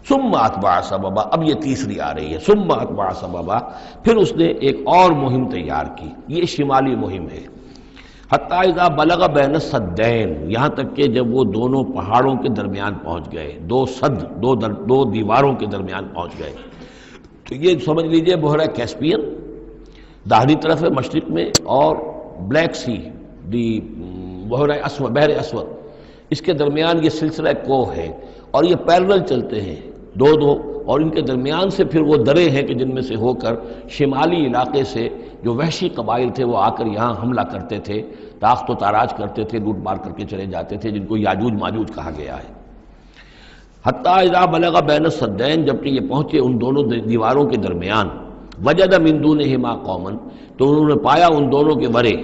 ثم اتبع سببا، اب یہ تیسری آ رہی ہے، ثم اتبع سببا، پھر اس نے ایک اور مہم تیار کی، یہ شمالی مہم ہے۔ حتیٰ اذا بلغ بین السدین، یہاں تک کہ جب وہ دونوں پہاڑوں کے درمیان پہنچ گئے، دو سد، دو دیواروں کے درمیان پہنچ گئے، تو یہ سمجھ لیجئے بحیرہ کیسپیئن داہنی طرف ہے مشرق میں، اور بلیک سی بحیرہ اسود، بحر اسود، اس کے درمیان یہ سلسلہ کوہ ہے، اور یہ پیرلل چلتے ہیں دو، اور ان کے درمیان سے پھر وہ درے ہیں کہ جن میں سے ہو کر شمالی علاقے سے جو وحشی قبائل تھے وہ آ کر یہاں حملہ کرتے تھے، تاخت و تاراج کرتے تھے، لوٹ مار کر کے چلے جاتے تھے، جن کو یاجوج ماجوج کہا گیا ہے۔ حتیٰ اذا بلغ بین السدین، جبکہ یہ پہنچے ان دونوں دیواروں کے درمیان، وجد من دونہما قوما، تو انہوں نے پایا ان دونوں کے ورے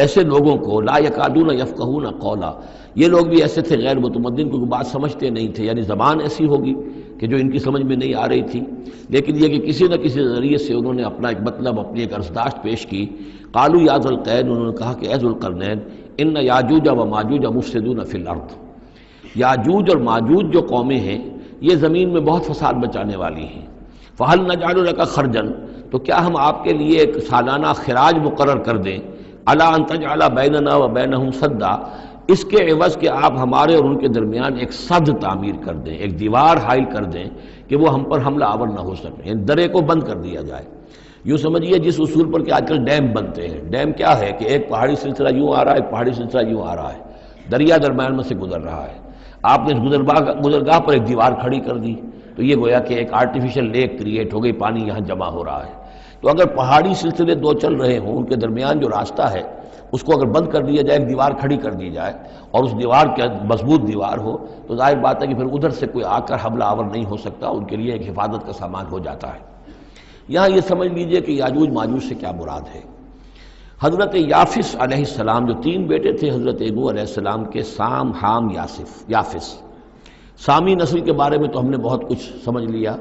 ایسے لوگوں کو، لا یکادون یفقہون قولا، یہ لوگ بھی ایسے تھے غیر متمدن، کیونکہ بات سمجھتے نہیں تھے، یعنی زبان ایسی ہوگی کہ جو ان کی سمجھ میں نہیں آ رہی تھی، لیکن یہ کہ کسی نہ کسی ذریعے سے انہوں نے اپنا ایک مطلب، اپنی ایک عرضداشت پیش کی۔ قالوا یا ذو القرنین، انہوں نے کہا کہ اے ذو القرنین، ان یاجوج و ماجوج مفسدون فی الارض، یاجوج اور ماجوج جو قومیں ہیں یہ زمین میں بہت فساد مچانے والی ہیں، فہل نجعل لک خرجا، تو کیا ہم آپ کے لیے ایک سالانہ خراج مقرر کر دیں، الی ان تجعل بیننا و بینہم سدا، اس کے عوض کہ آپ ہمارے اور ان کے درمیان ایک سد تعمیر کر دیں، ایک دیوار حائل کر دیں کہ وہ ہم پر حملہ آور نہ ہو سکے، یعنی درے کو بند کر دیا جائے۔ یوں سمجھیے جس اصول پر کہ آج کل ڈیم بنتے ہیں، ڈیم کیا ہے کہ ایک پہاڑی سلسلہ یوں آ رہا ہے، ایک پہاڑی سلسلہ یوں آ رہا ہے، دریا درمیان میں سے گزر رہا ہے، آپ نے اس گزرگاہ پر ایک دیوار کھڑی کر دی، تو یہ گویا کہ ایک آرٹیفیشل لیک کریٹ ہو گئی، پانی یہاں جمع ہو رہا ہے۔ تو اگر پہاڑی سلسلے دو چل رہے ہوں، ان کے درمیان جو راستہ ہے اس کو اگر بند کر دیا جائے، ایک دیوار کھڑی کر دی جائے، اور اس دیوار کے مضبوط دیوار ہو، تو ظاہر بات ہے کہ پھر ادھر سے کوئی آ کر حملہ آور نہیں ہو سکتا، ان کے لیے ایک حفاظت کا سامان ہو جاتا ہے۔ یہاں یہ سمجھ لیجئے کہ یاجوج ماجوج سے کیا مراد ہے۔ حضرت یافس علیہ السلام، جو تین بیٹے تھے حضرت نوح علیہ السلام کے، سام، حام، یافس، سامی نسل کے بارے میں تو ہم نے بہت کچھ سمجھ لیا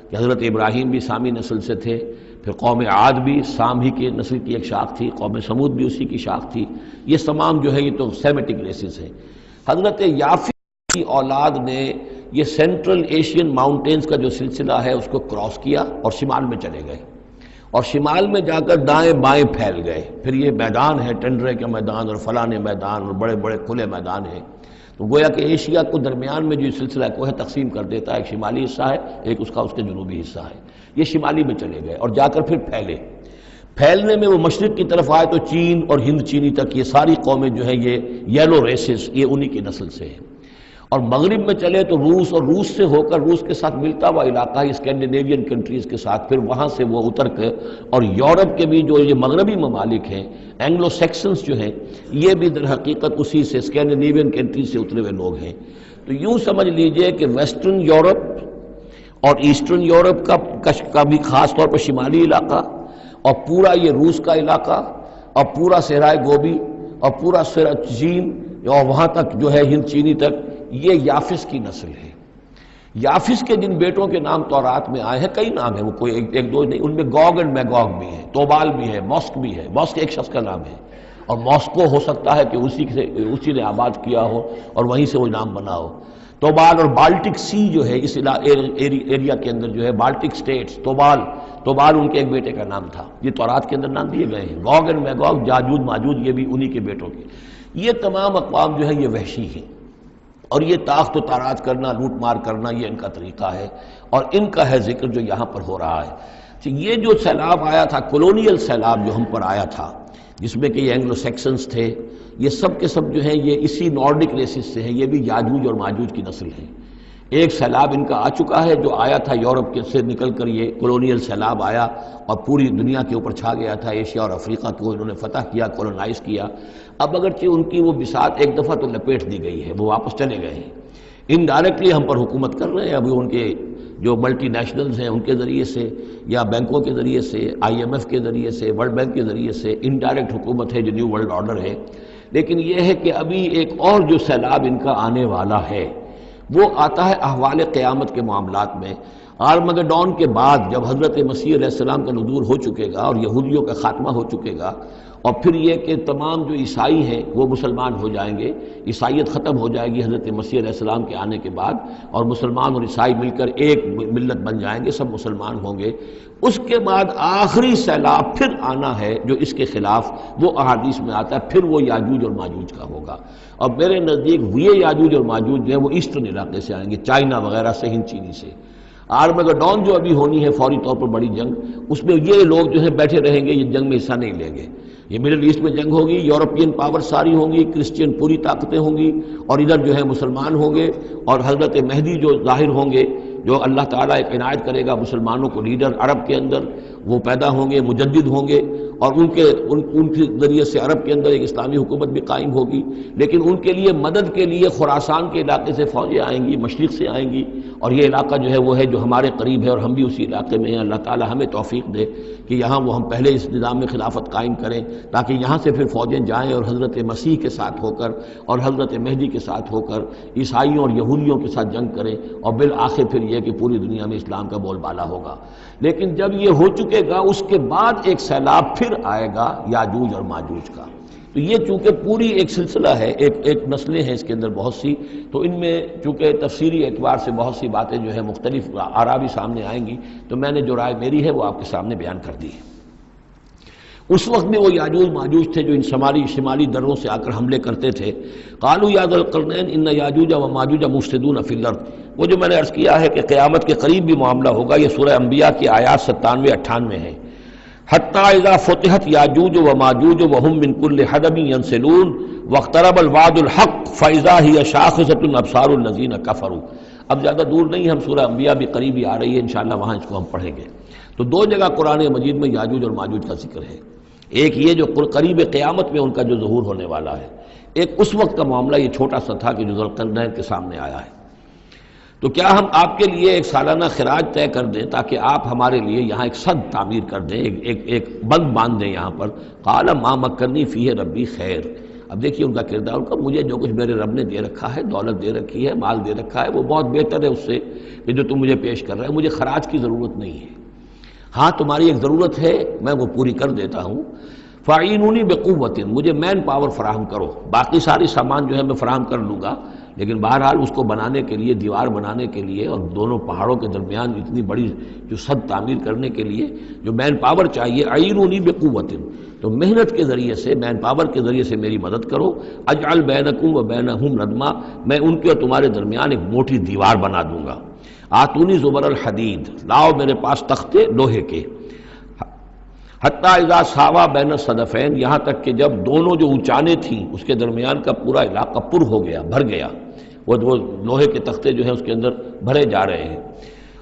کہ حضرت ابراہیم بھی سامی نسل سے تھے، پھر قوم عاد بھی سام ہی کے نسل کی ایک شاخ تھی، قوم سمود بھی اسی کی شاخ تھی، یہ تمام جو ہے یہ تو سیمیٹک ریسز ہیں۔ حضرت یافس کی اولاد نے یہ سینٹرل ایشین ماؤنٹینز کا جو سلسلہ ہے اس کو کراس کیا اور شمال میں چلے گئے، اور شمال میں جا کر دائیں بائیں پھیل گئے، پھر یہ میدان ہے، ٹنڈرے کے میدان اور فلانے میدان اور بڑے بڑے کھلے میدان ہیں، تو گویا کہ ایشیا کو درمیان میں جو سلسلہ کوہ تقسیم کر دیتا ہے، ایک شمالی حصہ ہے، ایک اس کے جنوبی حصہ ہے، یہ شمالی میں چلے گئے اور جا کر پھر پھیلنے میں وہ مشرق کی طرف آئے تو چین اور ہند چینی تک یہ ساری قومیں جو ہیں یہ یلو ریسز، یہ انہی کی نسل سے ہیں، اور مغرب میں چلے تو روس، اور روس سے ہو کر روس کے ساتھ ملتا ہوا علاقہ ہے اسکینڈینیوین کنٹریز کے ساتھ، پھر وہاں سے وہ اتر کے، اور یورپ کے بھی جو یہ مغربی ممالک ہیں، اینگلو سیکسنز جو ہیں، یہ بھی در حقیقت اسی سے اسکینڈینیوین کنٹریز سے اترے ہوئے لوگ ہیں۔ تو یوں سمجھ لیجئے کہ ویسٹرن یورپ اور ایسٹرن یورپ کا بھی خاص طور پر شمالی علاقہ، اور پورا یہ روس کا علاقہ، اور پورا صحرائے گوبی، اور پورا چین، اور وہاں تک جو ہے ہند چینی تک، یہ یافس کی نسل ہے۔ یافس کے جن بیٹوں کے نام تورات میں آئے ہیں، کئی نام ہیں، وہ کوئی ایک دو نہیں، ان میں گوگ اینڈ میگوگ بھی ہے، توبال بھی ہے، موسک بھی ہے، موسک ایک شخص کا نام ہے، اور موسکو ہو سکتا ہے کہ اسی نے آباد کیا ہو اور وہیں سے وہ نام بنا ہو۔ توبال اور بالٹک سی جو ہے اس ایریا کے اندر جو ہے، بالٹک سٹیٹس، توبال ان کے ایک بیٹے کا نام تھا، یہ تورات کے اندر نام دیے گئے ہیں۔ گوگ اینڈ میگوگ، یاجوج ماجوج، یہ بھی انہی کے بیٹوں کے، یہ تمام اقوام جو ہے یہ وحشی ہیں، اور یہ تاخت و تاراج کرنا، لوٹ مار کرنا، یہ ان کا طریقہ ہے، اور ان کا ہے ذکر جو یہاں پر ہو رہا ہے۔ یہ جو سیلاب آیا تھا، کولونیل سیلاب جو ہم پر آیا تھا، جس میں کہ یہ اینگلو سیکسنز تھے، یہ سب کے سب جو ہیں یہ اسی نارڈک ریسز سے ہیں، یہ بھی یاجوج اور ماجوج کی نسل ہیں۔ ایک سیلاب ان کا آ چکا ہے جو آیا تھا یورپ کے سے نکل کر، یہ کولونیل سیلاب آیا اور پوری دنیا کے اوپر چھا گیا تھا، ایشیا اور افریقہ کو انہوں نے فتح کیا، کولونائز کیا۔ اب اگرچہ ان کی وہ بساط ایک دفعہ تو لپیٹ دی گئی ہے، وہ واپس چلے گئے ہیں، انڈائریکٹلی ہم پر حکومت کر رہے ہیں، ابھی ان کے جو ملٹی نیشنلز ہیں ان کے ذریعے سے، یا بینکوں کے ذریعے سے، IMF کے ذریعے سے، ورلڈ بینک کے ذریعے سے انڈائریکٹ حکومت ہے جو نیو ورلڈ آرڈر ہے۔ لیکن یہ ہے کہ ابھی ایک اور جو سیلاب ان کا آنے والا ہے وہ آتا ہے احوال قیامت کے معاملات میں۔ آرمگڈون کے بعد جب حضرت مسیح علیہ السلام کا نزول ہو چکے گا اور یہودیوں کا خاتمہ ہو چکے گا، اور پھر یہ کہ تمام جو عیسائی ہیں وہ مسلمان ہو جائیں گے، عیسائیت ختم ہو جائے گی حضرت مسیح علیہ السلام کے آنے کے بعد، اور مسلمان اور عیسائی مل کر ایک ملت بن جائیں گے، سب مسلمان ہوں گے۔ اس کے بعد آخری سیلاب پھر آنا ہے جو اس کے خلاف، وہ احادیث میں آتا ہے، پھر وہ یاجوج اور ماجوج کا ہوگا۔ اور میرے نزدیک یہ یاجوج اور ماجوج جو ہے وہ ایسٹرن علاقے سے آئیں گے، چائنا وغیرہ سے، ہند چینی سے۔ آرمگڈون جو ابھی ہونی ہے فوری طور پر بڑی جنگ، اس میں یہ لوگ جو ہے بیٹھے رہیں گے، یہ جنگ میں حصہ نہیں لیں گے۔ یہ مڈل ایسٹ میں جنگ ہوگی، یورپین پاور ساری ہوں گی، کرسچین پوری طاقتیں ہوں گی، اور ادھر جو ہے مسلمان ہوں گے، اور حضرت مہدی جو ظاہر ہوں گے، جو اللہ تعالیٰ ایک عنایت کرے گا مسلمانوں کو لیڈر عرب کے اندر، وہ پیدا ہوں گے، مجدد ہوں گے، اور ان کے ذریعے سے عرب کے اندر ایک اسلامی حکومت بھی قائم ہوگی۔ لیکن ان کے لیے مدد کے لیے خراسان کے علاقے سے فوجیں آئیں گی، مشرق سے آئیں گی، اور یہ علاقہ جو ہے وہ ہے جو ہمارے قریب ہے، اور ہم بھی اسی علاقے میں ہیں۔ اللہ تعالیٰ ہمیں توفیق دے کہ یہاں وہ ہم پہلے اس نظام میں خلافت قائم کریں، تاکہ یہاں سے پھر فوجیں جائیں اور حضرت مسیح کے ساتھ ہو کر اور حضرت مہدی کے ساتھ ہو کر عیسائیوں اور یہودیوں کے ساتھ جنگ کریں، اور بالآخر پھر یہ کہ پوری دنیا میں اسلام کا بول بالا ہوگا۔ لیکن جب یہ ہو چکے گا، اس کے بعد ایک سیلاب پھر آئے گا یاجوج اور ماجوج کا۔ تو یہ چونکہ پوری ایک سلسلہ ہے، ایک نسلیں ہیں اس کے اندر بہت سی، تو ان میں چونکہ تفسیری اعتبار سے بہت سی باتیں جو ہے مختلف آراء بھی سامنے آئیں گی، تو میں نے جو رائے میری ہے وہ آپ کے سامنے بیان کر دی ہے۔ اس وقت میں وہ یاجوج ماجوج تھے جو ان شمالی دروں سے آ کر حملے کرتے تھے۔ قالوا یا ذا القرنین ان یاجوج و ماجوج مفسدون فی الارض، وہ جو میں نے عرض کیا ہے کہ قیامت کے قریب بھی معاملہ ہوگا، یہ سورہ انبیاء کی آیات 97-98 ہیں۔ حتی اذا فتحت یاجوج و ماجوج وهم من کل حدب ینسلون واقترب الوعد الحق فاذا هی شاخصۃ ابصار الذین کفروا۔ اب زیادہ دور نہیں، ہم سورہ انبیاء بھی قریب ہی آ رہی ہے، انشاءاللہ وہاں اس کو ہم پڑھیں گے۔ تو دو جگہ قرآن مجید میں یاجوج اور ماجوج کا ذکر ہے، ایک یہ جو قریب قیامت میں ان کا جو ظہور ہونے والا ہے، ایک اس وقت کا معاملہ یہ چھوٹا سا تھا کہ جو ذوالقرنین کے سامنے آیا ہے۔ تو کیا ہم آپ کے لیے ایک سالانہ خراج طے کر دیں تاکہ آپ ہمارے لیے یہاں ایک سد تعمیر کر دیں، ایک بند باندھ دیں یہاں پر؟ قال ما مکنی فیہ ربی خیر۔ اب دیکھیے ان کا کردار، ان کا مجھے جو کچھ میرے رب نے دے رکھا ہے، دولت دے رکھی ہے، مال دے رکھا ہے، وہ بہت بہتر ہے اس سے کہ جو تم مجھے پیش کر رہے ہیں، مجھے خراج کی ضرورت نہیں ہے۔ ہاں تمہاری ایک ضرورت ہے، میں وہ پوری کر دیتا ہوں۔ فاعینونی بقوت، مجھے مین پاور فراہم کرو، باقی ساری سامان جو ہے میں فراہم کر لوں گا، لیکن بہرحال اس کو بنانے کے لیے، دیوار بنانے کے لیے اور دونوں پہاڑوں کے درمیان اتنی بڑی جو سد تعمیر کرنے کے لیے جو مین پاور چاہیے، اعینونی بقوت، تو محنت کے ذریعے سے، مین پاور کے ذریعے سے میری مدد کرو۔ اجعل بینکم و بینہم ردما، میں ان کے اور تمہارے درمیان ایک موٹی دیوار بنا دوں گا۔ آتونی زبر الحدید، لاؤ میرے پاس تختے لوہے کے۔ حتیٰ اذا ساوا بین الصدفین، یہاں تک کہ جب دونوں جو اونچانے تھیں اس کے درمیان کا پورا علاقہ پر ہو گیا، بھر گیا، وہ لوہے کے تختے جو ہیں اس کے اندر بھرے جا رہے ہیں۔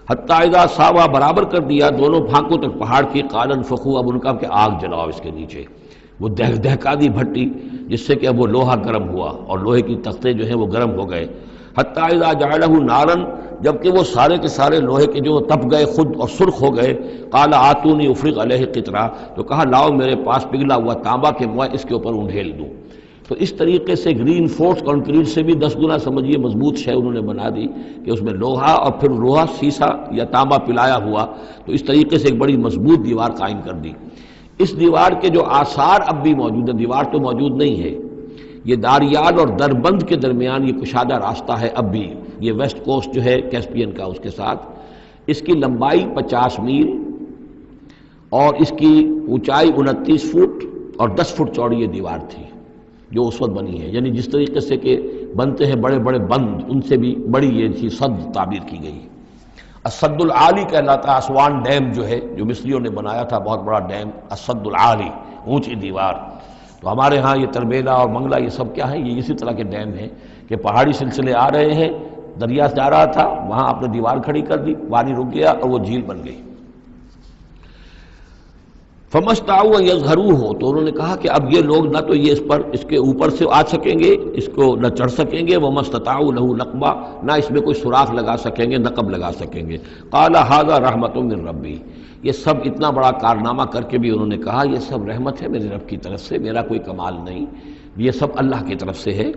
حتیٰ اذا ساوا، برابر کر دیا دونوں بھاگوں تک پہاڑ کی، قال انفخوا، اب ان کا کہ آگ جلاؤ اس کے نیچے، وہ دہکا دی بھٹی جس سے کہ اب وہ لوہا گرم ہوا اور لوہے کی تختے جو ہیں وہ گرم ہو گئے۔ حتیٰ اذا جعلہ نارا، جبکہ وہ سارے کے سارے لوہے کے جو تپ گئے خود اور سرخ ہو گئے۔ قال آتونی افرغ علیہ قطرہ، تو کہا لاؤ میرے پاس پگھلا ہوا تانبا کہ میں اس کے اوپر انڈھیل دوں۔ تو اس طریقے سے گرین فورس کنکریٹ سے بھی 10 گنا سمجھیے مضبوط شے انہوں نے بنا دی کہ اس میں لوہا اور پھر لوہا سیسا یا تانبا پلایا ہوا، تو اس طریقے سے ایک بڑی مضبوط دیوار قائم کر دی۔ اس دیوار کے جو آثار اب بھی موجود ہیں، دیوار تو موجود نہیں ہے، یہ داریال اور دربند کے درمیان یہ کشادہ راستہ ہے اب بھی، یہ ویسٹ کوسٹ جو ہے کیسپین کا، اس کے ساتھ اس کی لمبائی 50 میل اور اس کی اونچائی 29 فٹ اور 10 فٹ چوڑی یہ دیوار تھی جو اس وقت بنی ہے۔ یعنی جس طریقے سے کہ بنتے ہیں بڑے بڑے بند، ان سے بھی بڑی یہ تھی سد تعبیر کی گئی۔ السد العالی کہلاتا ہے، اسوان ڈیم جو ہے جو مصریوں نے بنایا تھا، بہت بڑا ڈیم، السد العالی، اونچی دیوار۔ تو ہمارے ہاں یہ تربیلا اور منگلا یہ سب کیا ہیں، یہ اسی طرح کے ڈیم ہیں کہ پہاڑی سلسلے آ رہے ہیں، دریا جا رہا تھا، وہاں آپ نے دیوار کھڑی کر دی، پانی رک گیا اور وہ جھیل بن گئی۔ فَمَسْتَعُوا أَن يَظْهَرُوهُ، تو انہوں نے کہا کہ اب یہ لوگ نہ تو یہ اس کے اوپر سے آ سکیں گے، اس کو نہ چڑھ سکیں گے، وَمَا اسْتَطَاعُوا لَهُ نَقْبًا، نہ اس میں کوئی سوراخ لگا سکیں گے، نقب لگا سکیں گے۔ قَالَ هَذَا رَحْمَةٌ مِّن رَّبِّي، یہ سب اتنا بڑا کارنامہ کر کے بھی انہوں نے کہا یہ سب رحمت ہے میرے رب کی طرف سے، میرا کوئی کمال نہیں، یہ سب اللہ کی طرف سے ہے۔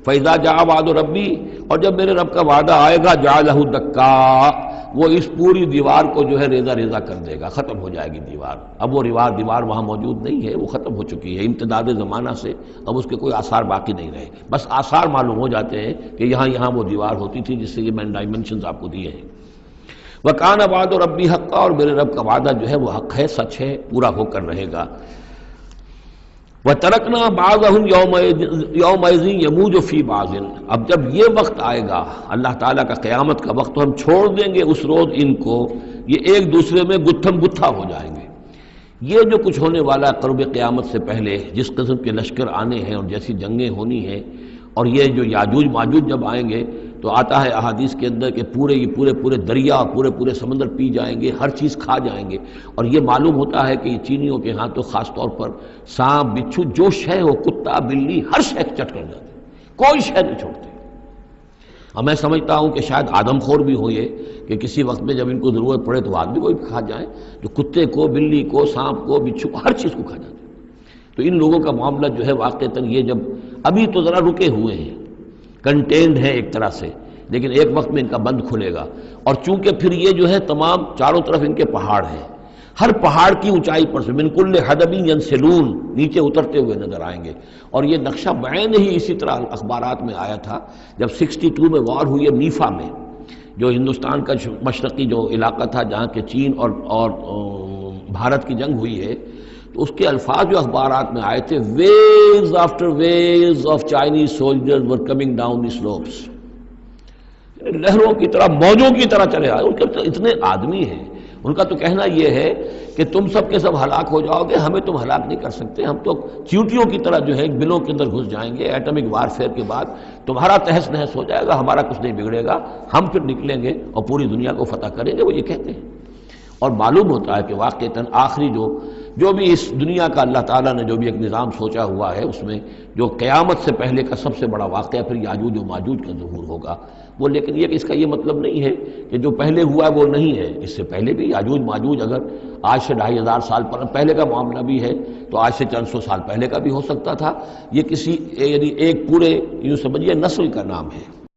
فَإِذَا جَاءَ وَعْدُ رَبِّي، اور جب میرے رب کا وعدہ آئے گا، جَعَلَهُ دَكَّاء، وہ اس پوری دیوار کو جو ہے ریزہ ریزہ کر دے گا، ختم ہو جائے گی دیوار۔ اب وہ دیوار وہاں موجود نہیں ہے، وہ ختم ہو چکی ہے امتداد زمانہ سے، اب اس کے کوئی آثار باقی نہیں رہے، بس آثار معلوم ہو جاتے ہیں کہ یہاں وہ دیوار ہوتی تھی، جس سے یہ میں نے ڈائمنشنز آپ کو دیے ہیں۔ وَكَانَ وَعْدُ رَبِّي حَقًّا، اور میرے رب کا وعدہ جو ہے وہ حق ہے، سچ ہے، پورا ہو کر رہے گا۔ وَتَرَكْنَا بَعْضَهُمْ يَوْمَئِذٍ يَمُوجُ فِي بَعْضٍ، اب جب یہ وقت آئے گا اللہ تعالیٰ کا قیامت کا وقت، تو ہم چھوڑ دیں گے اس روز ان کو، یہ ایک دوسرے میں گتھم گتھا ہو جائیں گے۔ یہ جو کچھ ہونے والا ہے قرب قیامت سے پہلے، جس قسم کے لشکر آنے ہیں اور جیسی جنگیں ہونی ہیں، اور یہ جو یاجوج ماجوج جب آئیں گے تو آتا ہے احادیث کے اندر کہ پورے دریا پورے سمندر پی جائیں گے، ہر چیز کھا جائیں گے، اور یہ معلوم ہوتا ہے کہ یہ چینیوں کے ہاں تو خاص طور پر سانپ بچھو جو شے ہو، کتا بلی، ہر شے چٹ کر جاتے ہیں، کوئی شے نہیں چھوڑتے۔ اور میں سمجھتا ہوں کہ شاید آدم خور بھی ہو یہ کہ کسی وقت میں جب ان کو ضرورت پڑے تو آدمی کو بھی کھا جائیں، جو کتے کو، بلی کو، سانپ کو، بچھو کو، ہر چیز کو کھا جاتے ہیں۔ تو ان لوگوں کا معاملہ جو ہے واقعتاً یہ جب ابھی تو ذرا رکے ہوئے ہیں، کنٹینڈ ہے ایک طرح سے، لیکن ایک وقت میں ان کا بند کھلے گا، اور چونکہ پھر یہ جو ہے تمام چاروں طرف ان کے پہاڑ ہیں، ہر پہاڑ کی اونچائی پر سے من کل حدب ینسلون نیچے اترتے ہوئے نظر آئیں گے۔ اور یہ نقشہ بعین ہی اسی طرح اخبارات میں آیا تھا جب 62 میں وار ہوئی ہے نیفا میں، جو ہندوستان کا مشرقی جو علاقہ تھا جہاں کے چین اور بھارت کی جنگ ہوئی ہے، تو اس کے الفاظ جو اخبارات میں آئے تھے، waves after waves of Chinese soldiers were coming down the slopes, لہروں کی طرح، موجوں کی طرح چلے آئے۔ ان کے اتنے آدمی ہیں، ان کا تو کہنا یہ ہے کہ تم سب کے سب ہلاک ہو جاؤ گے، ہمیں تم ہلاک نہیں کر سکتے، ہم تو چیونٹیوں کی طرح جو ہے بلوں کے اندر گھس جائیں گے، ایٹمک وارفیئر کے بعد تمہارا تہس نہس ہو جائے گا، ہمارا کچھ نہیں بگڑے گا، ہم پھر نکلیں گے اور پوری دنیا کو فتح کریں گے، وہ یہ کہتے ہیں۔ اور معلوم ہوتا ہے کہ واقعتاً آخری جو بھی اس دنیا کا اللہ تعالیٰ نے جو بھی ایک نظام سوچا ہوا ہے، اس میں جو قیامت سے پہلے کا سب سے بڑا واقعہ پھر یاجوج و ماجوج کا ظہور ہوگا وہ، لیکن یہ کہ اس کا یہ مطلب نہیں ہے کہ جو پہلے ہوا ہے وہ نہیں ہے، اس سے پہلے بھی یاجوج ماجوج اگر آج سے 2500 سال پہلے کا معاملہ بھی ہے تو آج سے چند سو سال پہلے کا بھی ہو سکتا تھا۔ یہ کسی یعنی ایک پورے یوں سمجھیے نسل کا نام ہے۔